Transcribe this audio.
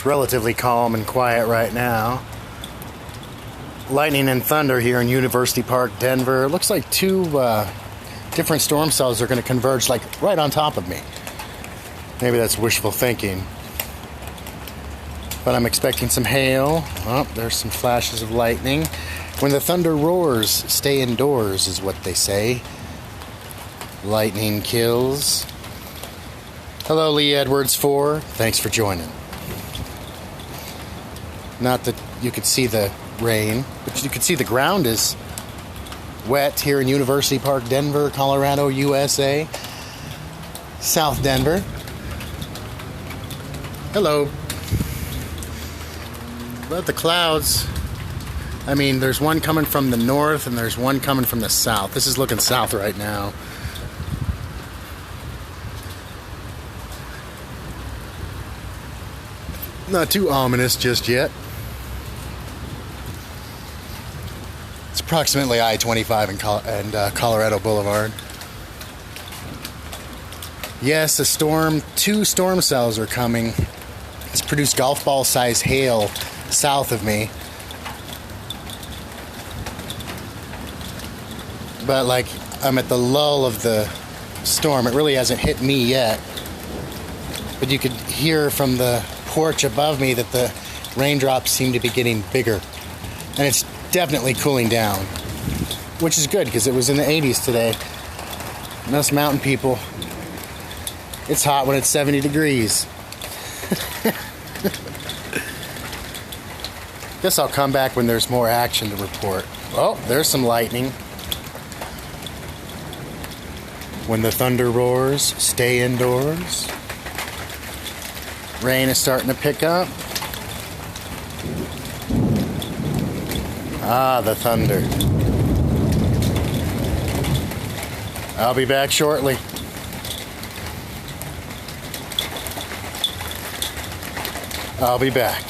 It's relatively calm and quiet right now. Lightning and thunder here in University Park, Denver. It looks like two different storm cells are going to converge like right on top of me. Maybe that's wishful thinking. But I'm expecting some hail. Oh, there's some flashes of lightning. When the thunder roars, stay indoors is what they say. Lightning kills. Hello, Lee Edwards 4. Thanks for joining. Not that you could see the rain, but you can see the ground is wet here in University Park, Denver, Colorado, USA. South Denver. Hello. But the clouds, I mean, there's one coming from the north and there's one coming from the south. This is looking south right now. Not too ominous just yet. It's approximately I-25 and Colorado Boulevard. Yes, two storm cells are coming. It's produced golf ball size hail south of me. But like, I'm at the lull of the storm. It really hasn't hit me yet. But you could hear from the porch above me that the raindrops seem to be getting bigger. And it's definitely cooling down, which is good because it was in the 80s today. And us mountain people, it's hot when it's 70 degrees. Guess I'll come back when there's more action to report. Oh, there's some lightning. When the thunder roars, stay indoors. Rain is starting to pick up. Ah, the thunder. I'll be back shortly. I'll be back.